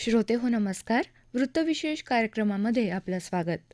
श्रोते हो नमस्कार. वृत्तविशेष कार्यक्रमामध्ये आपलं स्वागत.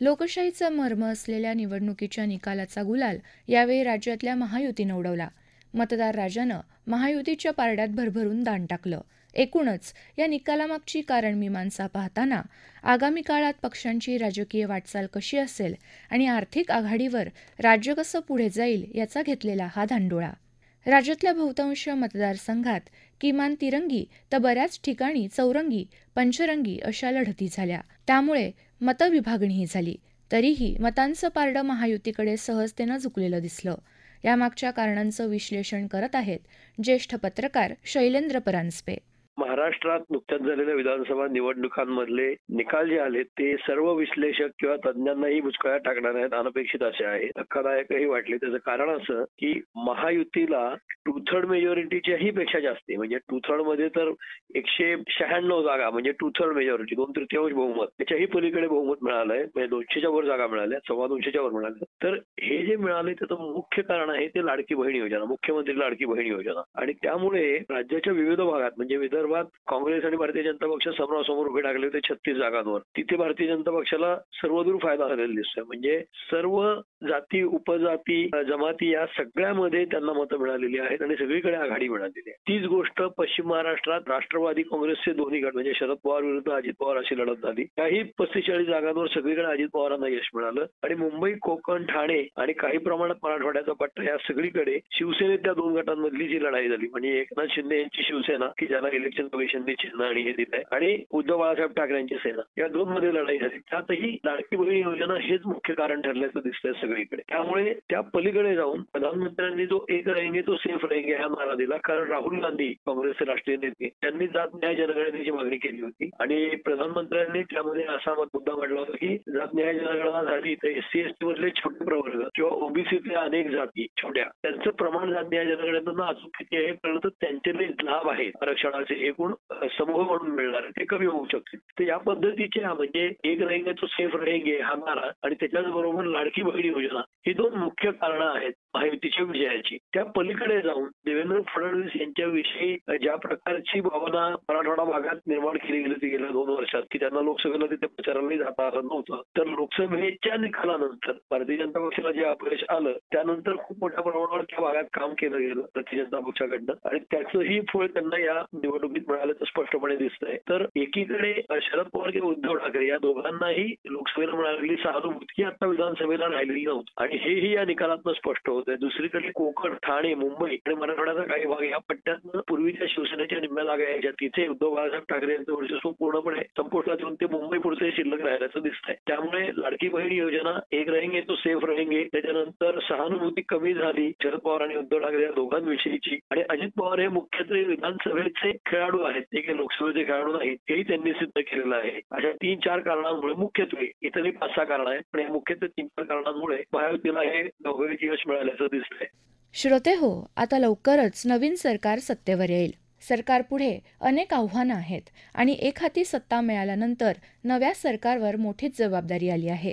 लोकशाहीचं मर्म असलेल्या निवडणुकीच्या निकालाचा गुलाल यावेळी राज्यातल्या महायुतीनं उडवला. मतदार राजानं महायुतीच्या पारड्यात भरभरून दान टाकलं. एकूणच या निकालामागची कारणमीमांसा पाहताना आगामी काळात पक्षांची राजकीय वाटचाल कशी असेल आणि आर्थिक आघाडीवर राज्य कसं पुढे जाईल याचा घेतलेला हा धांडोळा. राज्यातल्या बहुतांश मतदारसंघात किमान तिरंगी तर बऱ्याच ठिकाणी चौरंगी, पंचरंगी अशा लढती झाल्या. त्यामुळे मतविभागणीही झाली. तरीही मतांचं पारडं महायुतीकडे सहजतेनं झुकलेलं दिसलं. यामागच्या कारणांचं विश्लेषण करत आहेत ज्येष्ठ पत्रकार शैलेंद्र परांजपे. महाराष्ट्रात नुकत्याच झालेल्या विधानसभा निवडणुकांमधले निकाल जे आले ते सर्व विश्लेषक किंवा तज्ञांनाही बुचकळ्यात टाकणार आहेत, अनपेक्षित असे आहेत. धक्कादायकही वाटले. त्याचं कारण असं की महायुतीला 2/3 मेजॉरिटीच्याही पेक्षा जास्त, म्हणजे 2/3 मध्ये तर 196 जागा, म्हणजे 2/3 मेजॉरिटी, 2/3 बहुमत, त्याच्याही पलीकडे बहुमत मिळालंय. म्हणजे 200च्या वर जागा मिळाल्या, 250च्या वर मिळाल्या. तर हे जे मिळाले त्याचं मुख्य कारण आहे ते लाडकी बहीण योजना, मुख्यमंत्री लाडकी बहीण योजना. आणि त्यामुळे राज्याच्या विविध भागात, म्हणजे विदर्भात काँग्रेस आणि भारतीय जनता पक्ष समोरासमोर उभे टाकले होते 36 जागांवर. तिथे भारतीय जनता पक्षाला सर्वदूर फायदा झालेला दिसतोय. म्हणजे सर्व जाती, उपजाती, जमाती या सगळ्यामध्ये त्यांना मतं मिळालेली आहेत आणि सगळीकडे आघाडी मिळालेली आहे. तीच गोष्ट पश्चिम महाराष्ट्रात राष्ट्रवादी काँग्रेसचे दोन्ही गट, म्हणजे शरद पवार विरुद्ध अजित पवार अशी लढत झाली. काही 35-40 जागांवर सगळीकडे अजित पवारांना यश मिळालं. आणि मुंबई, कोकण, ठाणे आणि काही प्रमाणात मराठवाड्याचा पट्टा या सगळीकडे शिवसेनेच्या दोन गटांमधली जी लढाई झाली, म्हणजे एकनाथ शिंदे यांची शिवसेना की ज्याला इलेक्शन कमिशनने चिन्ह आणि हे दिलंय, आणि उद्धव बाळासाहेब ठाकरे यांची सेना, या दोन मध्ये लढाई झाली. त्यातही लाडकी बहीण योजना हेच मुख्य कारण ठरल्याचं दिसतंय सगळीकडे. त्यामुळे त्या पलीकडे जाऊन प्रधानमंत्र्यांनी जो एक रहेंगे तो सेफ रहेंगे हा नारा दिला. कारण राहुल गांधी, काँग्रेसचे राष्ट्रीय नेते, त्यांनी जात न्याय जनगणनेची मागणी केली होती आणि प्रधानमंत्र्यांनी त्यामध्ये असा मुद्दा मांडला होता की जात न्याय जनगणना झाली तर SC ST मधले छोटे प्रवर्ग किंवा ओबीसीतल्या अनेक जाती छोट्या, त्यांचं प्रमाण जात न्याय जनगणनेतून अचूक किती आहे कळलं तर त्यांचे जे लाभ आहेत आरक्षणाचे एकूण समूह म्हणून मिळणार ते कमी होऊ शकते. तर या पद्धतीचे म्हणजे एक रहेंगे तो सेफ रहेंगे हा नारा आणि त्याच्याच बरोबर लाडकी बहीण योजना ही दोन मुख्य कारणं आहेत महायुतीच्या विजयाची. त्या पलीकडे जाऊन देवेंद्र फडणवीस यांच्याविषयी ज्या प्रकारची भावना मराठवाडा भागात निर्माण केली गेली होती गेल्या 2 वर्षात की त्यांना लोकसभेला तिथे प्रचारालाही जाता आलं नव्हतं, तर लोकसभेच्या निकालानंतर भारतीय जनता पक्षाला जे अपयश आलं त्यानंतर खूप मोठ्या प्रमाणावर त्या भागात काम केलं गेलं भारतीय जनता पक्षाकडनं आणि त्याचंही फळ त्यांना या निवडणुकीत मिळाल्याचं स्पष्टपणे दिसतंय. तर एकीकडे शरद पवार किंवा उद्धव ठाकरे या दोघांनाही लोकसभेला मिळालेली सहानुभूती आता विधानसभेला राहिलेली नव्हती आणि हेही या निकालातनं स्पष्ट होत आहे. दुसरीकडे कोकण, ठाणे, मुंबई आणि मराठवाड्याचा काही भाग या पट्ट्यातनं पूर्वीच्या शिवसेनेच्या निम्म्या जागा यायच्या, तिथे उद्धव बाळासाहेब ठाकरे यांचं वर्चस्व पूर्णपणे संपुष्टात येऊन ते मुंबई पुढचे शिल्लक राहिल्याचं दिसतंय. त्यामुळे लाडकी बहीण योजना, एक रहेंगे तो सेफ रहेंगे, त्याच्यानंतर सहानुभूती कमी झाली शरद पवार आणि उद्धव ठाकरे या दोघांविषयीची. आणि अजित पवार हे मुख्यत्वे विधानसभेचे खेळाडू आहेत, ते काही लोकसभेचे खेळाडू नाहीत, हेही त्यांनी सिद्ध केलेलं आहे. अशा 3-4 कारणांमुळे, मुख्यत्वे इतरही 5-6 कारण आहेत पण या मुख्यत्वे 3-4 कारणांमुळे महायुतीला हे दोघांची यश मिळाल्याचं दिसतंय. श्रोते हो, आता लवकरच नवीन सरकार सत्तेवर येईल. सरकारपुढे अनेक आव्हानं आहेत आणि एक हाती सत्ता मिळाल्यानंतर नव्या सरकारवर मोठीच जबाबदारी आली आहे.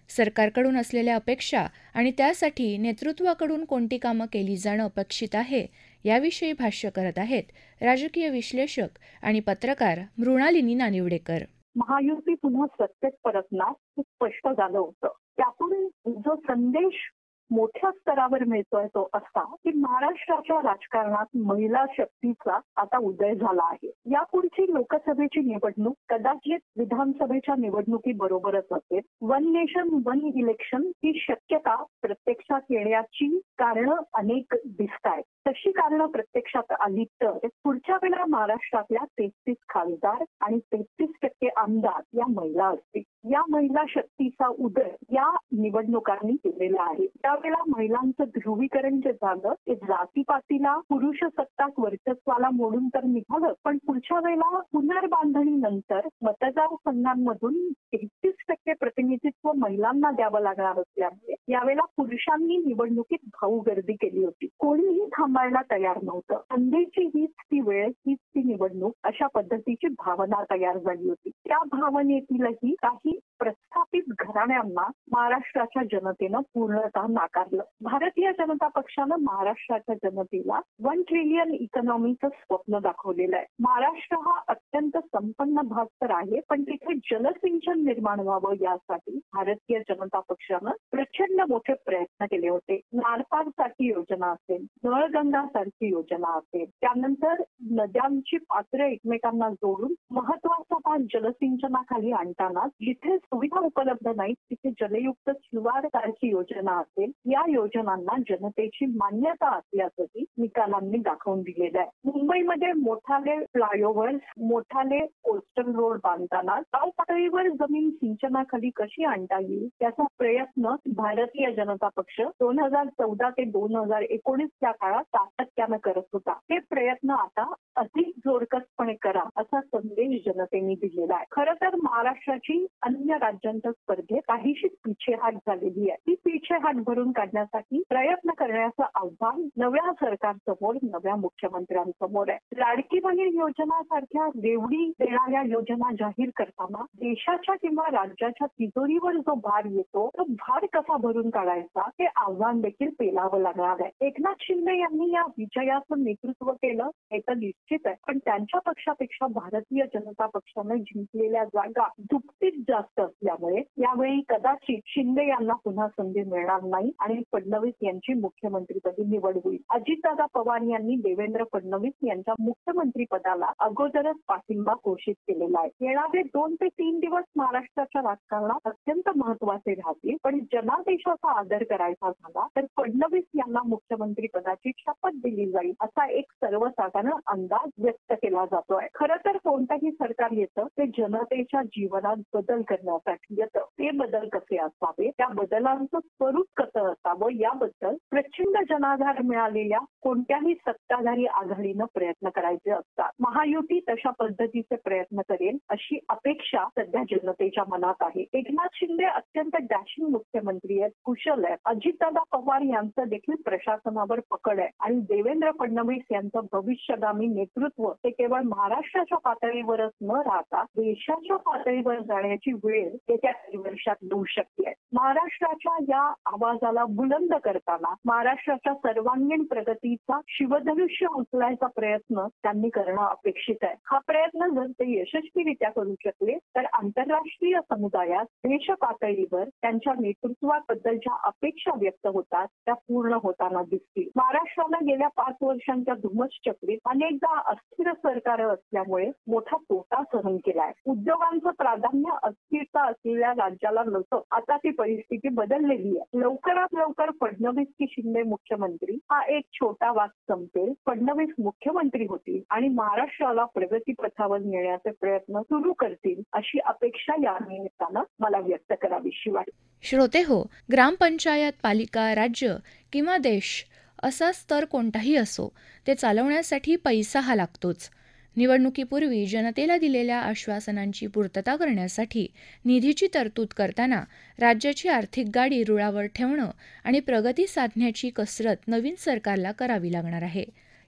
सरकारकडून असलेल्या अपेक्षा आणि त्यासाठी नेतृत्वाकडून कोणती कामं केली जाणं अपेक्षित आहे याविषयी भाष्य करत आहेत राजकीय विश्लेषक आणि पत्रकार मृणालिनी नानिवडेकर. महायुती पुन्हा सत्तेत परतणार हे स्पष्ट झालं होतं. त्यातून जो संदेश मोठ्या स्तरावर मिळतोय तो असा की महाराष्ट्राच्या राजकारणात महिला शक्तीचा आता उदय झाला आहे. यापुढची लोकसभेची निवडणूक कदाचित विधानसभेच्या निवडणुकीबरोबरच असेल. वन नेशन वन इलेक्शन ही शक्यता प्रत्यक्षात येण्याची कारणं अनेक दिसत आहेत. तशी कारणं प्रत्यक्षात आली तर पुढच्या वेळेला महाराष्ट्रातल्या 33 खासदार आणि 33% आमदार या महिला असतील. या महिला शक्तीचा उदय या निवडणुकांनी केलेला आहे. त्यावेळेला महिलांचं ध्रुवीकरण जे झालं ते जातीपातीला, पुरुष सत्ताक वर्चस्वाला मोडून तर निघालं, पण पुढच्या वेळेला पुनर्बांधणीनंतर मतदारसंघांमधून 33% प्रतिनिधित्व महिलांना द्यावं लागणार असल्यामुळे यावेळेला पुरुषांनी निवडणुकीत भाऊ गर्दी केली होती. कोणीही थांबायला तयार नव्हतं. संधीची हीच ती वेळ, हीच ती निवडणूक, अशा पद्धतीची भावना तयार झाली होती. त्या भावनेतीलही काही प्रस्थापित घराण्यांना महाराष्ट्राच्या जनतेनं पूर्णतः नाकारलं. भारतीय जनता पक्षानं महाराष्ट्राच्या जनतेला 1 ट्रिलियन इकॉनॉमीचं स्वप्न दाखवलेलं आहे. महाराष्ट्र हा अत्यंत संपन्न भाग तर आहे, पण तिथे जलसिंचन निर्माण व्हावं यासाठी भारतीय जनता पक्षानं प्रचंड मोठे प्रयत्न केले होते. नारपार सारखी योजना असेल, नळगंगा सारखी योजना असेल, त्यानंतर नद्यांची पात्र एकमेकांना जोडून महत्वाचा भाग जलसिंचनाखाली आणताना जिथे सुविधा उपलब्ध नाहीत तिथे जलयुक्त शिवार सारखी योजना असेल, या योजनांना जनतेची मान्यता असल्याचंही निकालांनी दाखवून दिलेलं आहे. मुंबईमध्ये मोठाले फ्लायओव्हर्स, मोठाले कोस्टल रोड बांधताना गाव पातळीवर जमीन सिंचनाखाली कशी आणता येईल याचा प्रयत्न भारतीय जनता पक्ष 2014 ते 2019 या काळात सातत्यानं करत होता. हे प्रयत्न आता अधिक जोरकसपणे करा असा संदेश जनतेने दिलेला आहे. खरं तर महाराष्ट्राची अन्य राज्यांच्या स्पर्धेत काहीशी पिछेहाट झालेली आहे. ती पिछेहाट भरून काढण्यासाठी प्रयत्न करण्याचं आव्हान नव्या सरकारसमोर, नव्या मुख्यमंत्र्यांसमोर आहे. लाडकी बहीण योजना सारख्या रेवडी देणाऱ्या योजना जाहीर करताना देशाच्या किंवा राज्याच्या तिजोरीवर जो भार येतो तो भार कसा भरून काढायचा हे आव्हान देखील पेलावं लागणार आहे. एकनाथ शिंदे यांनी या विजयाचं नेतृत्व केलं हे तर निश्चित आहे, पण त्यांच्या पक्षापेक्षा भारतीय जनता पक्षानं जिंकलेल्या जागा दुप्पटीत जास्त असल्यामुळे यावेळी कदाचित शिंदे यांना पुन्हा संधी मिळणार नाही आणि फडणवीस यांची मुख्यमंत्रीपदी निवड होईल. अजितदादा पवार यांनी देवेंद्र फडणवीस यांच्या मुख्यमंत्री पदाला अगोदरच पाठिंबा घोषित केलेला आहे. येणारे 2 ते 3 दिवस महाराष्ट्राच्या राजकारणात अत्यंत महत्वाचे राहतील, पण जनादेशाचा आदर करायचा झाला तर फडणवीस यांना मुख्यमंत्री पदाची शपथ दिली जाईल असा एक सर्वसाधारण अंदाज व्यक्त केला जातोय. खरं तर कोणतंही सरकार येतं ते जनतेच्या जीवनात बदल करण्यासाठी येतं. ते बदल कसे असावे, त्या बदलांचं स्वरूप कसं असावं याबद्दल प्रचंड जनाधार मिळालेल्या कोणत्याही सत्ताधारी आघाडीनं प्रयत्न करायचे असतात. महायुती तशा पद्धतीचे प्रयत्न करेल अशी अपेक्षा सध्या जनतेच्या मनात आहे. एकनाथ शिंदे अत्यंत डॅशिंग मुख्यमंत्री आहेत, कुशल आहेत. अजितदादा पवार यांचं देखील प्रशासनावर पकड आहे आणि देवेंद्र फडणवीस यांचं भविष्यगामी नेतृत्व हे केवळ महाराष्ट्राच्या पातळीवरच न राहता देशाच्या पातळीवर जाण्याची वेळ येत्या काही वर्षात येऊ शकते. महाराष्ट्राच्या या आवाजाला बुलंद करताना महाराष्ट्राच्या सर्वांगीण प्रगतीचा शिवधनुष्य उचलायचा प्रयत्न त्यांनी करणं अपेक्षित आहे. हा प्रयत्न जर ते यशस्वीरित्या करू शकले तर आंतरराष्ट्रीय समुदायात देश पातळीवर त्यांच्या नेतृत्वाबद्दलच्या अपेक्षा व्यक्त होतात त्या पूर्ण होताना दिसतील. महाराष्ट्रानं गेल्या 5 वर्षांच्या धुमश्चक्रीत अनेकदा अस्थिर सरकार असल्यामुळे मोठा तोटा सहन केलाय. उद्योगांचं प्राधान्य अस्थिरता असलेल्या राज्याला नव्हतं, आता ती परिस्थिती बदललेली आहे. लवकरात लवकर फडणवीस की शिंदे मुख्यमंत्री हा एक छोटा वाद संपेल, फडणवीस मुख्यमंत्री होतील आणि महाराष्ट्राला प्रगती पथावर नेण्याचे प्रयत्न सुरू करतील अशी अपेक्षा या निमित्तानं मला व्यक्त करावीशी वाटते. श्रोते हो, ग्रामपंचायत, पालिका, राज्य किंवा देश असा स्तर कोणताही असो, ते चालवण्यासाठी पैसा हा लागतोच. निवडणुकीपूर्वी जनतेला दिलेल्या आश्वासनांची पूर्तता करण्यासाठी निधीची तरतूद करताना राज्याची आर्थिक गाडी रुळावर ठेवणं आणि प्रगती साधण्याची कसरत नवीन सरकारला करावी लागणार आहे.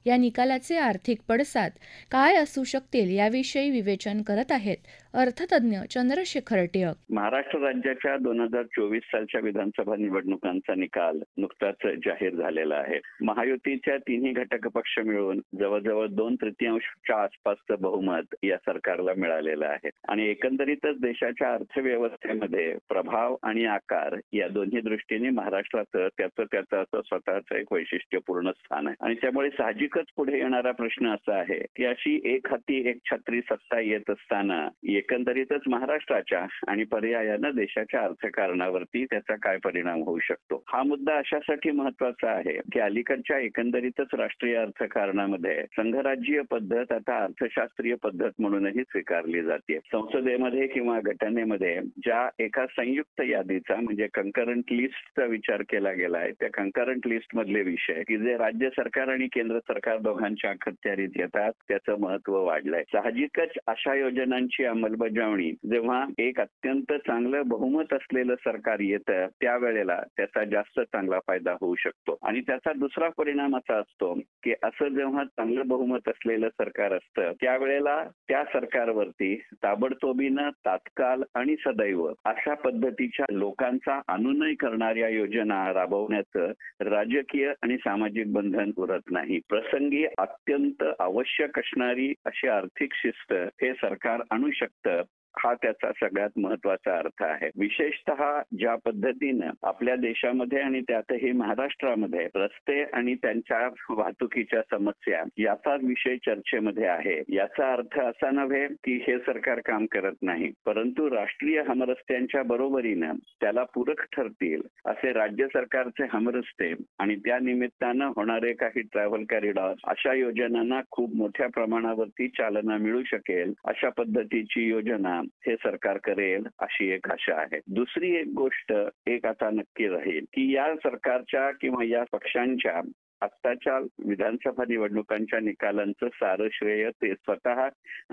या निकालाचे आर्थिक पडसाद काय असू शकतील याविषयी विवेचन करत आहेत अर्थतज्ञ चंद्रशेखर टिळक. महाराष्ट्र राज्याच्या 2024 सालच्या विधानसभा निवडणुकांचा निकाल नुकताच जाहीर झालेला आहे. महायुतीच्या तिन्ही घटक पक्ष मिळून जवळजवळ 2/3च्या आसपासचं बहुमत या सरकारला मिळालेलं आहे आणि एकंदरीतच देशाच्या अर्थव्यवस्थेमध्ये प्रभाव आणि आकार या दोन्ही दृष्टीने महाराष्ट्राचं त्याचं असं स्वतःचं एक वैशिष्ट्यपूर्ण स्थान आहे आणि त्यामुळे साहजिकच पुढे येणारा प्रश्न असा आहे की अशी एक हाती एक छत्री सत्ता येत असताना एकंदरीतच महाराष्ट्राच्या आणि पर्यायानं देशाच्या अर्थकारणावरती त्याचा काय परिणाम होऊ शकतो. हा मुद्दा अशासाठी महत्वाचा आहे की अलीकडच्या एकंदरीतच राष्ट्रीय अर्थकारणामध्ये संघराज्यीय पद्धत आता अर्थशास्त्रीय पद्धत म्हणूनही स्वीकारली जाते. संसदेमध्ये किंवा घटनेमध्ये ज्या एका संयुक्त यादीचा म्हणजे कंकरंट लिस्टचा विचार केला गेला आहे त्या कंकरंट लिस्ट मधले विषय की जे राज्य सरकार आणि केंद्र सरकार दोघांच्या अखत्यारीत येतात त्याचं महत्व वाढलंय. साहजिकच अशा योजनांची अंमलबजावणी जेव्हा एक अत्यंत चांगलं बहुमत असलेलं सरकार येतं त्यावेळेला त्याचा जास्त चांगला फायदा होऊ शकतो. आणि त्याचा दुसरा परिणाम असा असतो की असं जेव्हा चांगलं बहुमत असलेलं सरकार असतं त्यावेळेला त्या सरकारवरती ताबडतोबीनं तात्काळ आणि सदैव अशा पद्धतीच्या लोकांचा अनुनय करणाऱ्या योजना राबवण्याचं राजकीय आणि सामाजिक बंधन उरत नाही. प्रसंगी अत्यंत आवश्यक असणारी अशी आर्थिक शिस्त हे सरकार आणू शकतं. हा त्याचा सगळ्यात महत्वाचा अर्थ आहे. विशेषतः ज्या पद्धतीनं आपल्या देशामध्ये आणि त्यातही महाराष्ट्रामध्ये रस्ते आणि त्यांच्या वाहतुकीच्या समस्या याचा विषय चर्चेमध्ये आहे. याचा अर्थ असा नव्हे की हे सरकार काम करत नाही, परंतु राष्ट्रीय हमरस्त्यांच्या बरोबरीनं त्याला पूरक ठरतील असे राज्य सरकारचे हमरस्ते आणि त्या निमित्तानं होणारे काही ट्रॅव्हल कॉरिडॉर अशा योजनांना खूप मोठ्या प्रमाणावरती चालना मिळू शकेल. अशा पद्धतीची योजना हे सरकार करेल अशी एक आशा आहे. दुसरी एक गोष्ट एक आता नक्की राहील की या सरकारच्या किंवा या पक्षांच्या आत्ताच्या विधानसभा निवडणुकांच्या निकालांचं सारं श्रेय ते स्वतः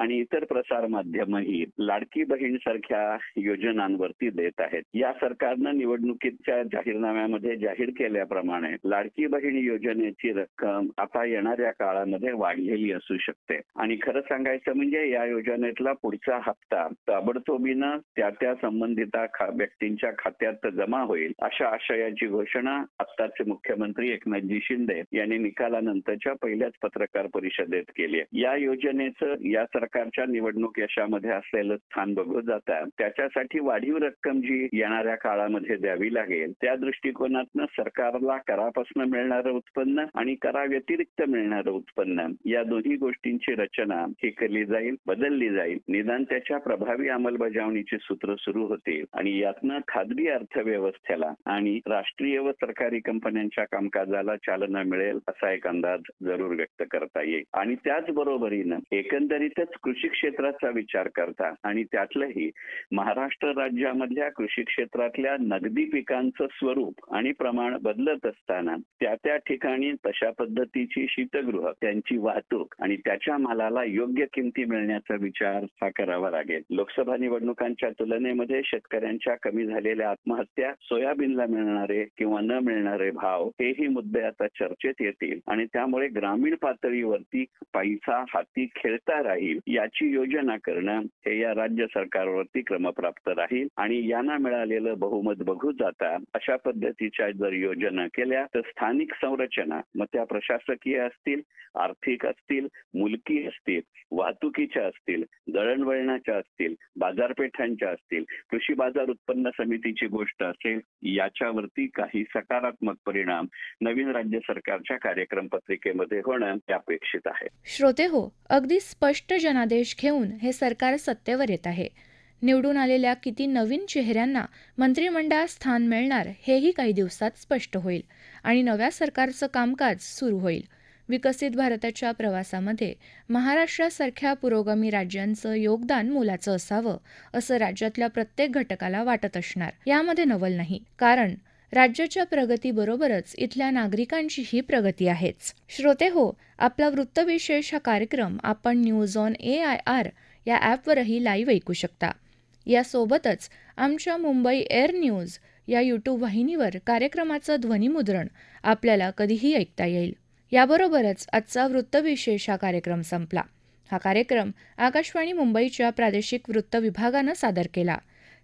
आणि इतर प्रसार माध्यमही लाडकी बहीण सारख्या योजनांवरती देत आहेत. या सरकारनं निवडणुकीच्या जाहीरनाम्यामध्ये जाहीर केल्याप्रमाणे लाडकी बहीण योजनेची रक्कम आता येणाऱ्या काळामध्ये वाढलेली असू शकते. आणि खरं सांगायचं म्हणजे या योजनेतला पुढचा हप्ता ताबडतोबीनं त्या संबंधित व्यक्तींच्या खात्यात जमा होईल अशा आशयाची घोषणा आत्ताचे मुख्यमंत्री एकनाथजी शिंदे यांनी निकालानंतरच्या पहिल्याच पत्रकार परिषदेत केली आहे. या योजनेचं या सरकारच्या निवडणूक यशामध्ये असलेलं स्थान बघू जाता त्याच्यासाठी वाढीव रक्कम जी येणाऱ्या काळामध्ये द्यावी लागेल त्या दृष्टिकोनातनं सरकारला करापासून मिळणारं उत्पन्न आणि कराव्यतिरिक्त मिळणारं उत्पन्न या दोन्ही गोष्टींची रचना ही केली जाईल, बदलली जाईल. निदान त्याच्या प्रभावी अंमलबजावणीची सूत्र सुरू होतील आणि यातनं खाजगी अर्थव्यवस्थेला आणि राष्ट्रीय व सरकारी कंपन्यांच्या कामकाजाला चालना मिळेल असा एक अंदाज जरूर व्यक्त करता येईल. आणि त्याचबरोबरीनं एकंदरीतच कृषी क्षेत्राचा विचार करता आणि त्यातलंही महाराष्ट्र राज्यामधल्या कृषी क्षेत्रातल्या नगदी पिकांचं स्वरूप आणि प्रमाण बदलत असताना त्या ठिकाणी तशा पद्धतीची शीतगृह त्यांची वाहतूक आणि त्याच्या मालाला योग्य किमती मिळण्याचा विचार हा करावा लागेल. लोकसभा निवडणुकांच्या तुलनेमध्ये शेतकऱ्यांच्या कमी झालेल्या आत्महत्या, सोयाबीनला मिळणारे किंवा न मिळणारे भाव हेही मुद्दे आता चर्चेत येतील आणि त्यामुळे ग्रामीण पातळीवरती पैसा हाती खेळता राहील याची योजना करणं हे या राज्य सरकारवरती क्रमप्राप्त राहील. आणि यांना मिळालेलं बहुमत बघू जाता अशा पद्धतीच्या जर योजना केल्या तर स्थानिक संरचना मग त्या प्रशासकीय असतील, आर्थिक असतील, मुलकी असतील, वाहतुकीच्या असतील, दळणवळणाच्या असतील, बाजारपेठांच्या असतील, कृषी बाजार उत्पन्न समितीची गोष्ट असेल, याच्यावरती काही सकारात्मक परिणाम नवीन राज्य सरकारच्या कार्यक्रम पत्रिकेमध्ये होणं अपेक्षित आहे. श्रोते हो, अगदी स्पष्ट जनादेश घेऊन हे सरकार सत्तेवर येत आहे. निवडून आलेल्या किती नवीन चेहऱ्यांना मंत्रिमंडळात स्थान मिळणार हेही काही दिवसात स्पष्ट होईल आणि नव्या सरकारचं कामकाज सुरू होईल. विकसित भारताच्या प्रवासामध्ये महाराष्ट्रासारख्या पुरोगामी राज्यांचं योगदान मोलाचं असावं असं राज्यातल्या प्रत्येक घटकाला वाटत असणार. यामध्ये नवल नाही, कारण राज्याच्या प्रगतीबरोबरच इथल्या नागरिकांचीही प्रगती आहेच. श्रोते हो, आपला वृत्तविशेष हा कार्यक्रम आपण न्यूज ऑन AIR या ॲपवरही लाईव्ह ऐकू शकता. यासोबतच आमच्या मुंबई एअर न्यूज या यूट्यूब वाहिनीवर कार्यक्रमाचं ध्वनिमुद्रण आपल्याला कधीही ऐकता येईल. याबरोबरच आजचा वृत्तविशेष हा कार्यक्रम संपला. हा कार्यक्रम आकाशवाणी मुंबईच्या प्रादेशिक वृत्त विभागानं सादर केला.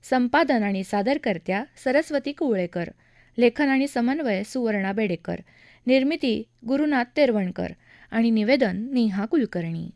संपादन आणि सादरकर्त्या सरस्वती कुवळेकर, लेखन आणि समन्वय सुवर्णा बेडेकर, निर्मिती गुरुनाथ तेरवणकर आणि निवेदन नेहा कुलकर्णी.